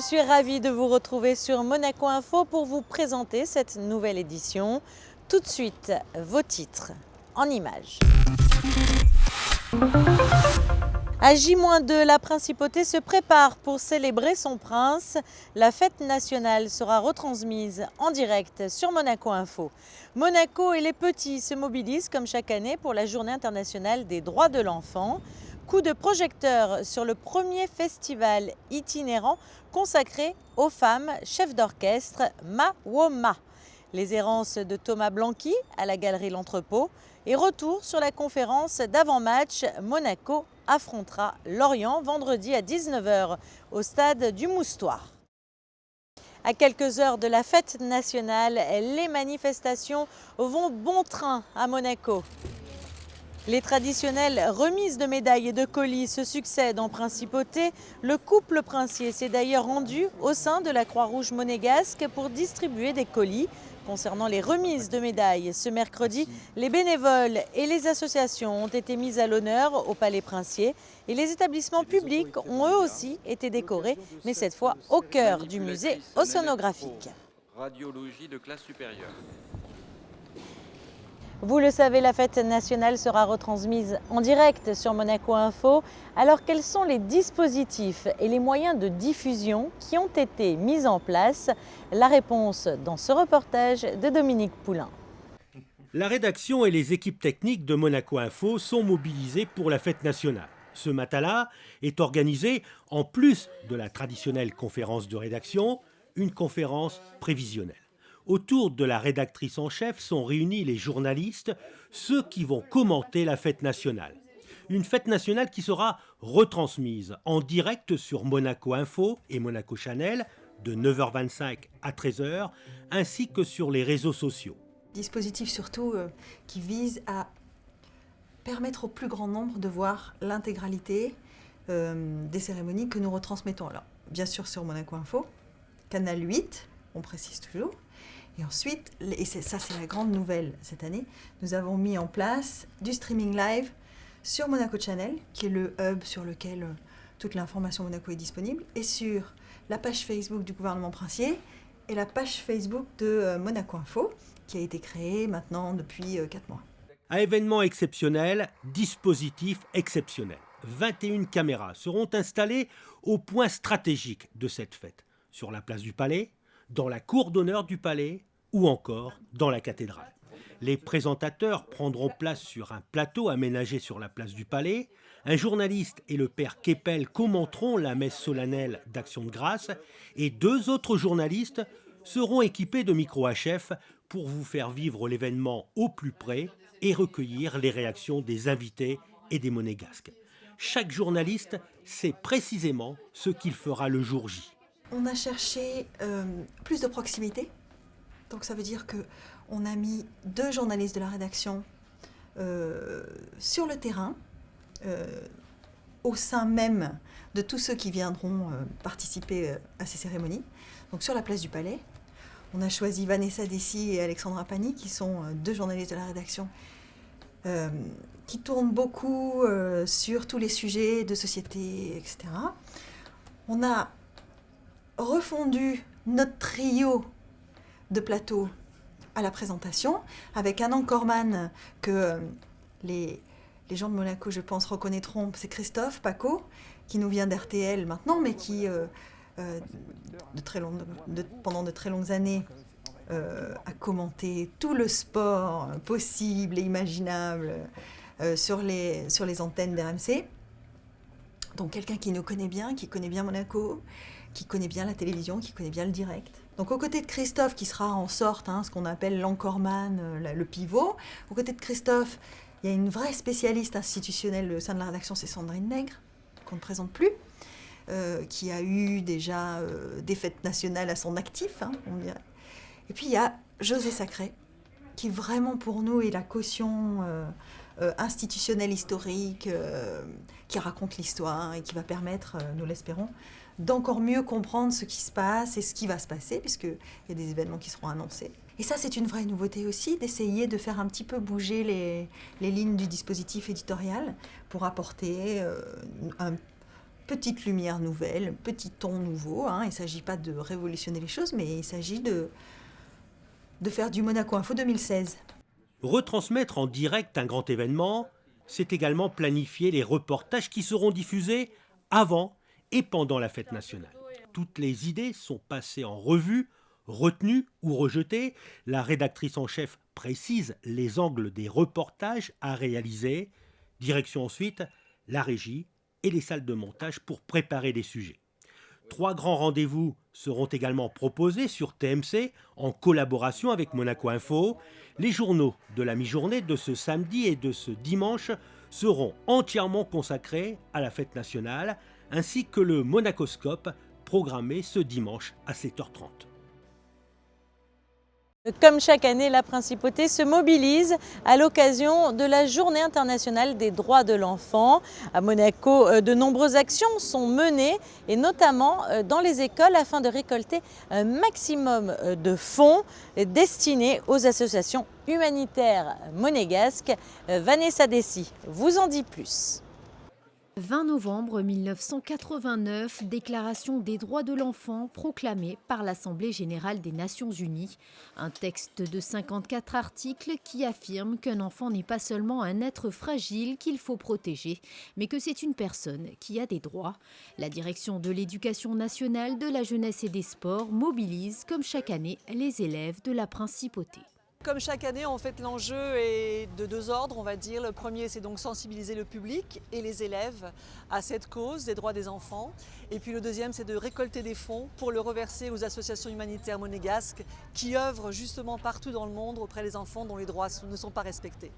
suis ravie de vous retrouver sur Monaco Info pour vous présenter cette nouvelle édition. Tout de suite, vos titres en images. À J-2, la principauté se prépare pour célébrer son prince. La fête nationale sera retransmise en direct sur Monaco Info. Monaco et les petits se mobilisent comme chaque année pour la Journée internationale des droits de l'enfant. Coup de projecteur sur le premier festival itinérant consacré aux femmes chefs d'orchestre Ma-Wo-Ma. Les errances de Thomas Blanqui à la galerie L'Entrepôt et retour sur la conférence d'avant-match. Monaco affrontera Lorient vendredi à 19h au stade du Moustoir. À quelques heures de la fête nationale, les manifestations vont bon train à Monaco. Les traditionnelles remises de médailles et de colis se succèdent en principauté. Le couple princier s'est d'ailleurs rendu au sein de la Croix-Rouge monégasque pour distribuer des colis. Concernant les remises de médailles, ce mercredi, les bénévoles et les associations ont été mis à l'honneur au Palais Princier et les établissements publics ont eux aussi été décorés, mais cette fois au cœur du musée océanographique. Radiologie de classe supérieure. Vous le savez, la fête nationale sera retransmise en direct sur Monaco Info. Alors quels sont les dispositifs et les moyens de diffusion qui ont été mis en place? La réponse dans ce reportage de Dominique Poulain. La rédaction et les équipes techniques de Monaco Info sont mobilisées pour la fête nationale. Ce matin-là est organisée, en plus de la traditionnelle conférence de rédaction, une conférence prévisionnelle. Autour de la rédactrice en chef sont réunis les journalistes, ceux qui vont commenter la fête nationale. Une fête nationale qui sera retransmise en direct sur Monaco Info et Monaco Channel de 9h25 à 13h, ainsi que sur les réseaux sociaux. Dispositif surtout qui vise à permettre au plus grand nombre de voir l'intégralité des cérémonies que nous retransmettons. Alors, bien sûr sur Monaco Info, Canal 8, on précise toujours. Et ensuite, et ça c'est la grande nouvelle cette année, nous avons mis en place du streaming live sur Monaco Channel, qui est le hub sur lequel toute l'information Monaco est disponible, et sur la page Facebook du gouvernement princier et la page Facebook de Monaco Info, qui a été créée maintenant depuis 4 mois. À événement exceptionnel, dispositif exceptionnel. 21 caméras seront installées au point stratégique de cette fête, sur la place du Palais, dans la cour d'honneur du Palais ou encore dans la cathédrale. Les présentateurs prendront place sur un plateau aménagé sur la place du Palais. Un journaliste et le père Keppel commenteront la messe solennelle d'Action de grâce et 2 autres journalistes seront équipés de micros HF pour vous faire vivre l'événement au plus près et recueillir les réactions des invités et des monégasques. Chaque journaliste sait précisément ce qu'il fera le jour J. On a cherché plus de proximité, donc ça veut dire qu'on a mis 2 journalistes de la rédaction sur le terrain, au sein même de tous ceux qui viendront participer à ces cérémonies, donc sur la place du Palais. On a choisi Vanessa Dessy et Alexandra Pani, qui sont 2 journalistes de la rédaction, qui tournent beaucoup sur tous les sujets de société, etc. On a refondu notre trio de plateau à la présentation avec un anchorman que les gens de Monaco, je pense, reconnaîtront. C'est Christophe Paco, qui nous vient d'RTL maintenant, mais qui, pendant de très longues années, a commenté tout le sport possible et imaginable sur les antennes d'RMC. Donc quelqu'un qui nous connaît bien, qui connaît bien Monaco, qui connaît bien la télévision, qui connaît bien le direct. Donc aux côtés de Christophe, qui sera en sorte ce qu'on appelle l'anchorman, le pivot, aux côtés de Christophe, il y a une vraie spécialiste institutionnelle au sein de la rédaction, c'est Sandrine Nègre, qu'on ne présente plus, qui a eu déjà des fêtes nationales à son actif, on dirait. Et puis il y a José Sacré, qui vraiment pour nous est la caution institutionnelle historique, qui raconte l'histoire et qui va permettre, nous l'espérons, d'encore mieux comprendre ce qui se passe et ce qui va se passer, puisqu'il y a des événements qui seront annoncés. Et ça, c'est une vraie nouveauté aussi, d'essayer de faire un petit peu bouger les lignes du dispositif éditorial pour apporter petite lumière nouvelle, petit ton nouveau. Hein. Il ne s'agit pas de révolutionner les choses, mais il s'agit de faire du Monaco Info 2016. Retransmettre en direct un grand événement, c'est également planifier les reportages qui seront diffusés avant et pendant la fête nationale. Toutes les idées sont passées en revue, retenues ou rejetées. La rédactrice en chef précise les angles des reportages à réaliser. Direction ensuite la régie et les salles de montage pour préparer les sujets. 3 grands rendez-vous seront également proposés sur TMC en collaboration avec Monaco Info. Les journaux de la mi-journée de ce samedi et de ce dimanche seront entièrement consacrés à la fête nationale, ainsi que le Monacoscope programmé ce dimanche à 7h30. Comme chaque année, la Principauté se mobilise à l'occasion de la Journée internationale des droits de l'enfant. À Monaco, de nombreuses actions sont menées, et notamment dans les écoles, afin de récolter un maximum de fonds destinés aux associations humanitaires monégasques. Vanessa Dessy vous en dit plus. 20 novembre 1989, déclaration des droits de l'enfant proclamée par l'Assemblée générale des Nations unies. Un texte de 54 articles qui affirme qu'un enfant n'est pas seulement un être fragile qu'il faut protéger, mais que c'est une personne qui a des droits. La direction de l'éducation nationale, de la jeunesse et des sports mobilise, comme chaque année, les élèves de la Principauté. Comme chaque année, en fait, l'enjeu est de 2 ordres, on va dire. Le premier, c'est donc sensibiliser le public et les élèves à cette cause des droits des enfants. Et puis le deuxième, c'est de récolter des fonds pour le reverser aux associations humanitaires monégasques qui œuvrent justement partout dans le monde auprès des enfants dont les droits ne sont pas respectés.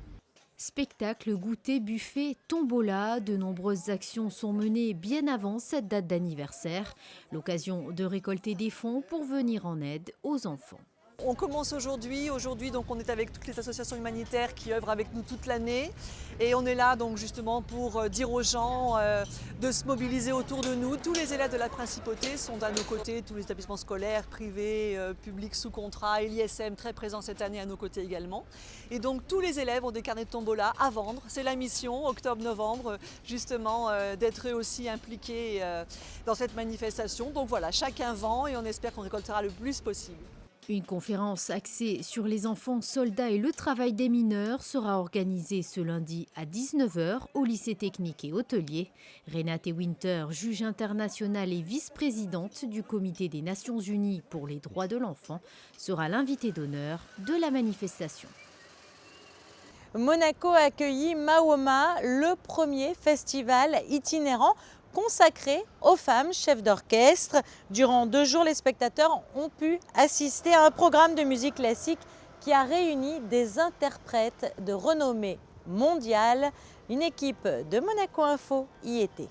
Spectacle, goûter, buffet, tombola, de nombreuses actions sont menées bien avant cette date d'anniversaire. L'occasion de récolter des fonds pour venir en aide aux enfants. On commence aujourd'hui, donc on est avec toutes les associations humanitaires qui œuvrent avec nous toute l'année et on est là donc justement pour dire aux gens de se mobiliser autour de nous. Tous les élèves de la Principauté sont à nos côtés, tous les établissements scolaires, privés, publics sous contrat et l'ISM très présent cette année à nos côtés également. Et donc tous les élèves ont des carnets de tombola à vendre. C'est la mission, octobre-novembre, justement d'être eux aussi impliqués dans cette manifestation. Donc voilà, chacun vend et on espère qu'on récoltera le plus possible. Une conférence axée sur les enfants soldats et le travail des mineurs sera organisée ce lundi à 19h au lycée technique et hôtelier. Renate Winter, juge internationale et vice-présidente du Comité des Nations Unies pour les droits de l'enfant, sera l'invitée d'honneur de la manifestation. Monaco a accueilli Mawoma, le premier festival itinérant consacré aux femmes chefs d'orchestre. Durant 2 jours, les spectateurs ont pu assister à un programme de musique classique qui a réuni des interprètes de renommée mondiale. Une équipe de Monaco Info y était.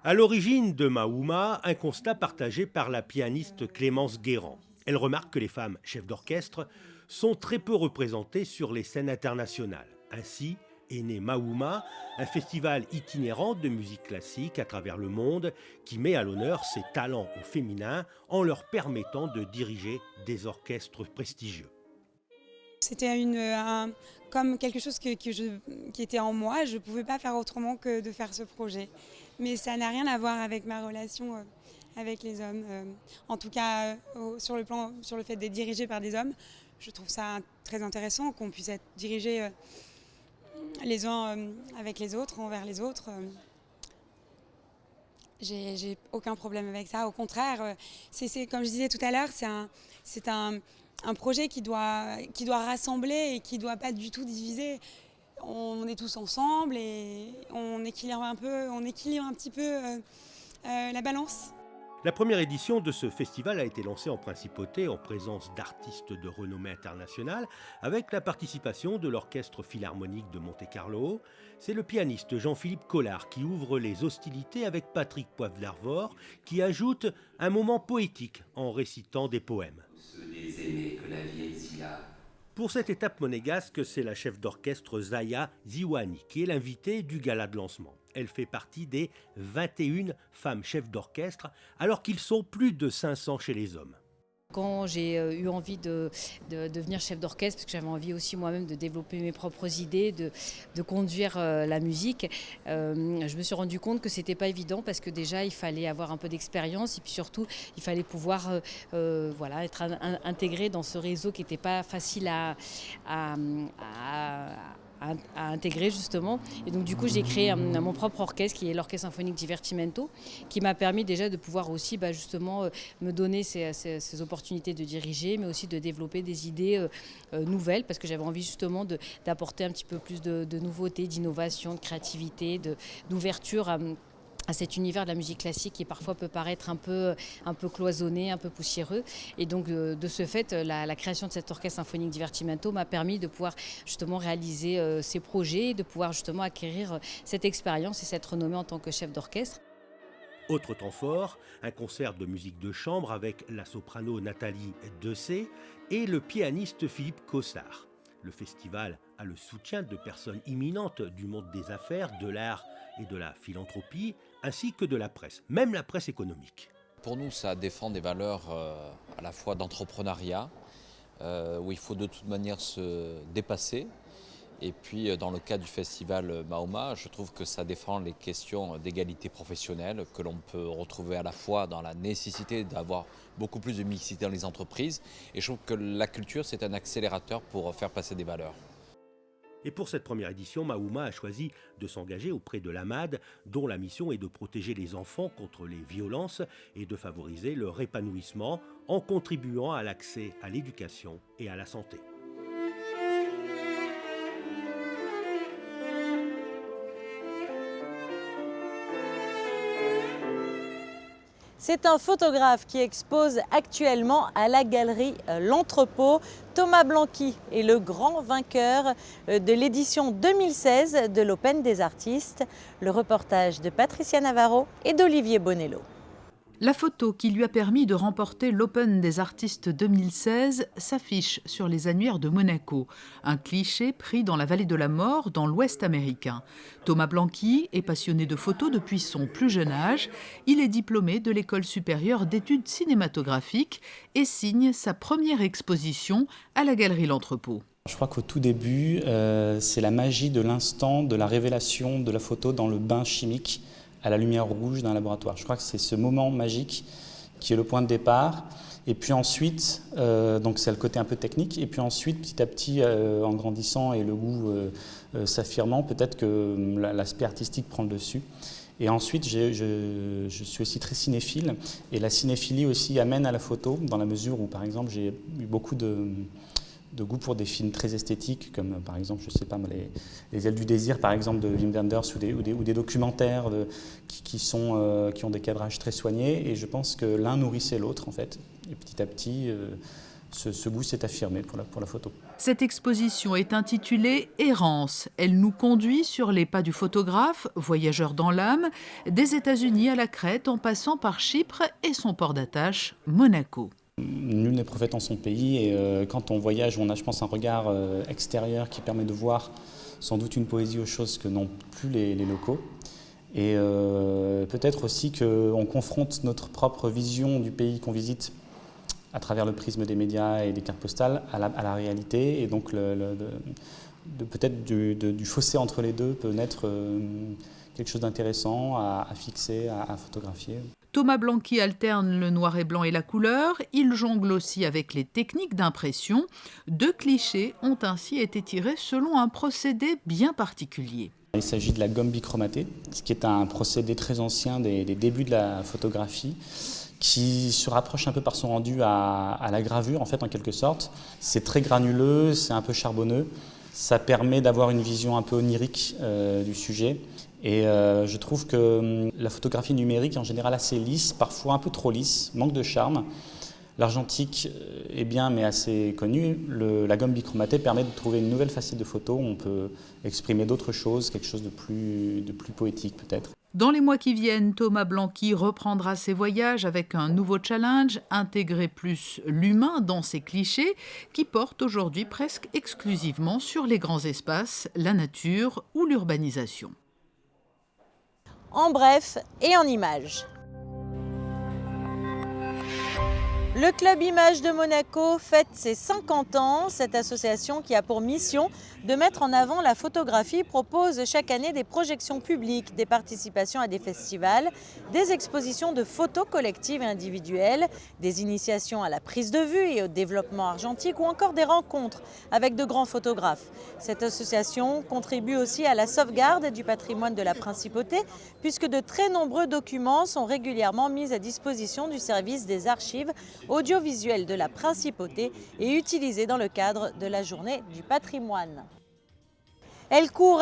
À l'origine de Mawoma, un constat partagé par la pianiste Clémence Guérand. Elle remarque que les femmes chefs d'orchestre sont très peu représentées sur les scènes internationales. Ainsi est né Mawoma, un festival itinérant de musique classique à travers le monde qui met à l'honneur ses talents au féminin en leur permettant de diriger des orchestres prestigieux. C'était comme quelque chose qui était en moi. Je ne pouvais pas faire autrement que de faire ce projet. Mais ça n'a rien à voir avec ma relation avec les hommes. En tout cas, sur le fait d'être dirigé par des hommes, je trouve ça très intéressant qu'on puisse être dirigé les uns avec les autres, envers les autres. J'ai aucun problème avec ça. Au contraire, c'est comme je disais tout à l'heure, c'est un projet qui doit rassembler et qui ne doit pas du tout diviser. On est tous ensemble et on équilibre un petit peu la balance. La première édition de ce festival a été lancée en Principauté en présence d'artistes de renommée internationale avec la participation de l'Orchestre Philharmonique de Monte-Carlo. C'est le pianiste Jean-Philippe Collard qui ouvre les hostilités avec Patrick Poivre-d'Arvor qui ajoute un moment poétique en récitant des poèmes. Ceux des aînés que la vie exila. Pour cette étape monégasque, c'est la chef d'orchestre Zaya Ziwani qui est l'invitée du gala de lancement. Elle fait partie des 21 femmes chefs d'orchestre, alors qu'ils sont plus de 500 chez les hommes. Quand j'ai eu envie de devenir chef d'orchestre, parce que j'avais envie aussi moi-même de développer mes propres idées, de conduire la musique, je me suis rendu compte que c'était pas évident parce que déjà il fallait avoir un peu d'expérience et puis surtout il fallait pouvoir être intégré dans ce réseau qui n'était pas facile à intégrer justement. Et donc du coup j'ai créé mon propre orchestre qui est l'Orchestre Symphonique Divertimento, qui m'a permis déjà de pouvoir aussi justement me donner ces opportunités de diriger, mais aussi de développer des idées nouvelles, parce que j'avais envie justement d'apporter un petit peu plus de nouveautés, d'innovation, de créativité, d'ouverture à cet univers de la musique classique qui parfois peut paraître un peu cloisonné, un peu poussiéreux. Et donc de ce fait, la création de cet orchestre symphonique Divertimento m'a permis de pouvoir justement réaliser ces projets, de pouvoir justement acquérir cette expérience et cette renommée en tant que chef d'orchestre. Autre temps fort, un concert de musique de chambre avec la soprano Nathalie Dessay et le pianiste Philippe Cossard. Le festival a le soutien de personnes imminentes du monde des affaires, de l'art et de la philanthropie, ainsi que de la presse, même la presse économique. Pour nous, ça défend des valeurs à la fois d'entrepreneuriat, où il faut de toute manière se dépasser. Et puis dans le cas du festival Mahoma, je trouve que ça défend les questions d'égalité professionnelle que l'on peut retrouver à la fois dans la nécessité d'avoir beaucoup plus de mixité dans les entreprises. Et je trouve que la culture, c'est un accélérateur pour faire passer des valeurs. Et pour cette première édition, Mahoma a choisi de s'engager auprès de l'AMAD, dont la mission est de protéger les enfants contre les violences et de favoriser leur épanouissement en contribuant à l'accès à l'éducation et à la santé. C'est un photographe qui expose actuellement à la galerie L'Entrepôt. Thomas Blanqui est le grand vainqueur de l'édition 2016 de l'Open des artistes. Le reportage de Patricia Navarro et d'Olivier Bonello. La photo qui lui a permis de remporter l'Open des artistes 2016 s'affiche sur les annuaires de Monaco, un cliché pris dans la vallée de la mort dans l'Ouest américain. Thomas Blanqui est passionné de photos depuis son plus jeune âge. Il est diplômé de l'École supérieure d'études cinématographiques et signe sa première exposition à la galerie L'Entrepôt. Je crois qu'au tout début, c'est la magie de l'instant, de la révélation de la photo dans le bain chimique à la lumière rouge d'un laboratoire. Je crois que c'est ce moment magique qui est le point de départ. Et puis ensuite, donc c'est le côté un peu technique. Et puis ensuite, petit à petit, en grandissant et le goût s'affirmant, peut-être que l'aspect artistique prend le dessus. Et ensuite, je suis aussi très cinéphile. Et la cinéphilie aussi amène à la photo, dans la mesure où, par exemple, j'ai eu beaucoup de goût pour des films très esthétiques, comme par exemple, je sais pas, les Ailes du désir, par exemple, de Wim Wenders, ou des documentaires qui ont des cadrages très soignés. Et je pense que l'un nourrissait l'autre, en fait. Et petit à petit, ce goût s'est affirmé pour la photo. Cette exposition est intitulée « Errance ». Elle nous conduit sur les pas du photographe, voyageur dans l'âme, des États-Unis à la Crète, en passant par Chypre et son port d'attache, Monaco. Nul n'est prophète en son pays et quand on voyage, on a, je pense, un regard extérieur qui permet de voir sans doute une poésie aux choses que n'ont plus les locaux. Et peut-être aussi qu'on confronte notre propre vision du pays qu'on visite à travers le prisme des médias et des cartes postales à la réalité. Et donc peut-être du fossé entre les deux peut naître quelque chose d'intéressant à fixer, à photographier. Thomas Blanqui alterne le noir et blanc et la couleur. Il jongle aussi avec les techniques d'impression. 2 clichés ont ainsi été tirés selon un procédé bien particulier. Il s'agit de la gomme bichromatée, ce qui est un procédé très ancien des débuts de la photographie, qui se rapproche un peu par son rendu à la gravure, en fait, en quelque sorte. C'est très granuleux, c'est un peu charbonneux. Ça permet d'avoir une vision un peu onirique du sujet. Et je trouve que la photographie numérique, en général assez lisse, parfois un peu trop lisse, manque de charme. L'argentique est bien, mais assez connu. La gomme bichromatée permet de trouver une nouvelle facette de photo. On peut exprimer d'autres choses, quelque chose de plus poétique peut-être. Dans les mois qui viennent, Thomas Blanqui reprendra ses voyages avec un nouveau challenge, intégrer plus l'humain dans ses clichés, qui portent aujourd'hui presque exclusivement sur les grands espaces, la nature ou l'urbanisation. En bref et en images. Le Club Image de Monaco fête ses 50 ans. Cette association qui a pour mission de mettre en avant la photographie propose chaque année des projections publiques, des participations à des festivals, des expositions de photos collectives et individuelles, des initiations à la prise de vue et au développement argentique ou encore des rencontres avec de grands photographes. Cette association contribue aussi à la sauvegarde du patrimoine de la Principauté puisque de très nombreux documents sont régulièrement mis à disposition du service des archives audiovisuelles de la Principauté et utilisés dans le cadre de la journée du patrimoine. Elle court,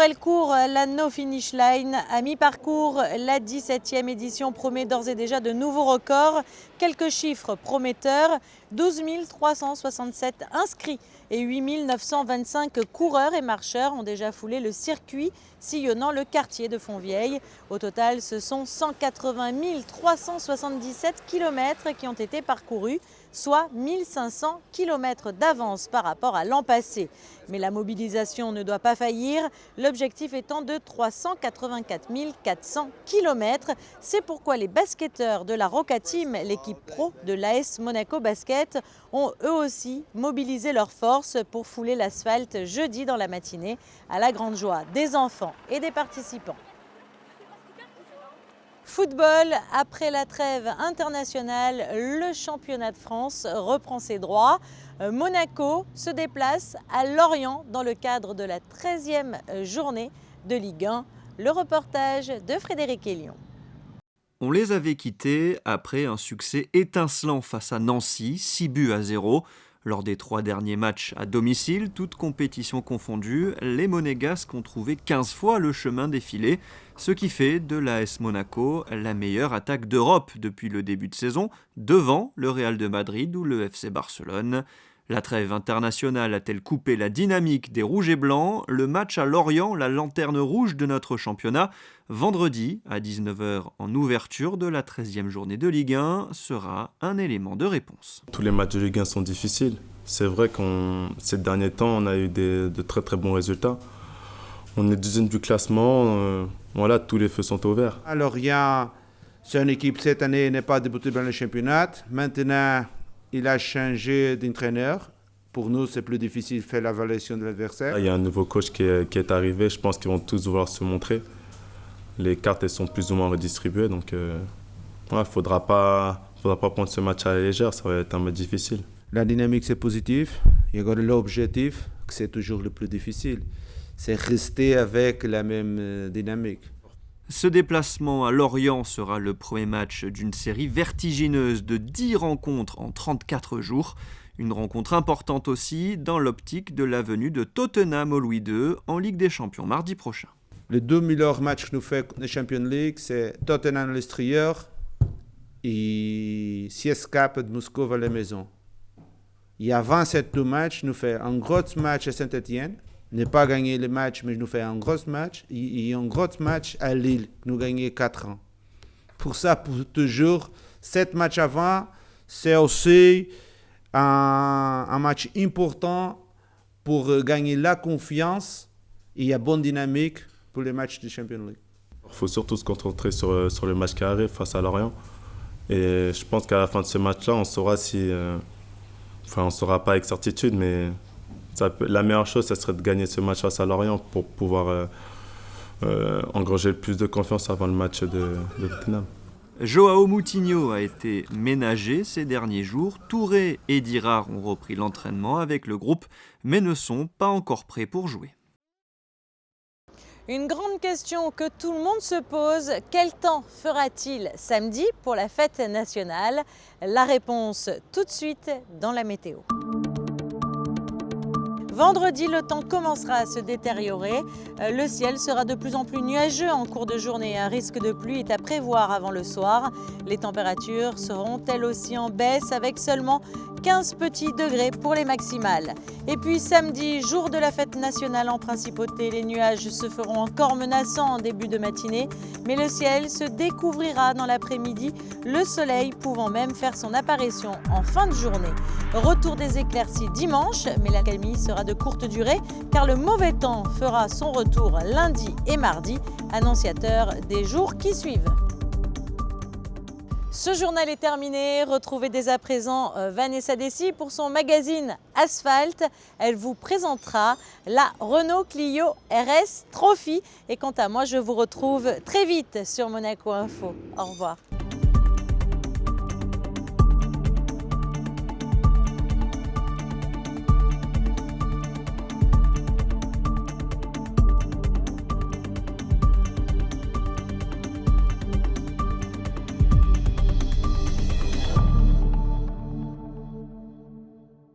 la No Finish Line. À mi-parcours, la 17e édition promet d'ores et déjà de nouveaux records. Quelques chiffres prometteurs, 12 367 inscrits et 8 925 coureurs et marcheurs ont déjà foulé le circuit sillonnant le quartier de Fontvieille. Au total, ce sont 180 377 km qui ont été parcourus, soit 1500 km d'avance par rapport à l'an passé. Mais la mobilisation ne doit pas faillir, l'objectif étant de 384 400 km. C'est pourquoi les basketteurs de la Roca Team, l'équipe pro de l'AS Monaco Basket, ont eux aussi mobilisé leurs forces pour fouler l'asphalte jeudi dans la matinée, à la grande joie des enfants et des participants. Football, après la trêve internationale, le championnat de France reprend ses droits. Monaco se déplace à Lorient dans le cadre de la 13e journée de Ligue 1. Le reportage de Frédéric Hélion. On les avait quittés après un succès étincelant face à Nancy, 6-0. Lors des 3 derniers matchs à domicile, toutes compétitions confondues, les Monégasques ont trouvé 15 fois le chemin défilé, ce qui fait de l'AS Monaco la meilleure attaque d'Europe depuis le début de saison, devant le Real de Madrid ou le FC Barcelone. La trêve internationale a-t-elle coupé la dynamique des Rouges et Blancs? Le match à Lorient, la lanterne rouge de notre championnat, vendredi à 19h en ouverture de la 13e journée de Ligue 1, sera un élément de réponse. Tous les matchs de Ligue 1 sont difficiles. C'est vrai que ces derniers temps, on a eu de très très bons résultats. On est deuxième du classement, voilà, tous les feux sont au vert. Lorient, c'est une équipe cette année n'est pas débutée dans le championnat. Maintenant, il a changé d'entraîneur. Pour nous, c'est plus difficile de faire l'évaluation de l'adversaire. Il y a un nouveau coach qui est arrivé. Je pense qu'ils vont tous vouloir se montrer. Les cartes elles sont plus ou moins redistribuées. Donc, il ne faudra pas prendre ce match à la légère. Ça va être un match difficile. La dynamique, c'est positif. Il y a l'objectif, que c'est toujours le plus difficile. C'est rester avec la même dynamique. Ce déplacement à Lorient sera le premier match d'une série vertigineuse de 10 rencontres en 34 jours. Une rencontre importante aussi dans l'optique de la venue de Tottenham au Louis II en Ligue des Champions mardi prochain. Les 2 meilleurs matchs que nous faisons en Champions League, c'est Tottenham à l'extérieur et CSKA de Moscou à la maison. Et avant ces 2 matchs, nous faisons un gros match à Saint-Étienne. Ne pas gagner le match, mais nous faisons un gros match. Et un gros match à Lille, nous gagnons 4 ans. Pour ça, pour toujours, 7 matchs avant, c'est aussi un match important pour gagner la confiance et la bonne dynamique pour les matchs de Champions League. Il faut surtout se concentrer sur le match qui arrive face à Lorient. Et je pense qu'à la fin de ce match-là, on saura si... on ne saura pas avec certitude, mais... La meilleure chose, ça serait de gagner ce match face à Lorient pour pouvoir engranger plus de confiance avant le match de Tottenham. Joao Moutinho a été ménagé ces derniers jours. Touré et Dirard ont repris l'entraînement avec le groupe, mais ne sont pas encore prêts pour jouer. Une grande question que tout le monde se pose, quel temps fera-t-il samedi pour la fête nationale? La réponse tout de suite dans la météo. Vendredi, le temps commencera à se détériorer. Le ciel sera de plus en plus nuageux en cours de journée. Un risque de pluie est à prévoir avant le soir. Les températures seront elles aussi en baisse avec seulement 15 petits degrés pour les maximales. Et puis samedi, jour de la fête nationale en Principauté, les nuages se feront encore menaçants en début de matinée, mais le ciel se découvrira dans l'après-midi, le soleil pouvant même faire son apparition en fin de journée. Retour des éclaircies dimanche, mais l'accalmie sera de courte durée car le mauvais temps fera son retour lundi et mardi, annonciateur des jours qui suivent. Ce journal est terminé. Retrouvez dès à présent Vanessa Dessy pour son magazine Asphalte. Elle vous présentera la Renault Clio RS Trophy. Et quant à moi, je vous retrouve très vite sur Monaco Info. Au revoir.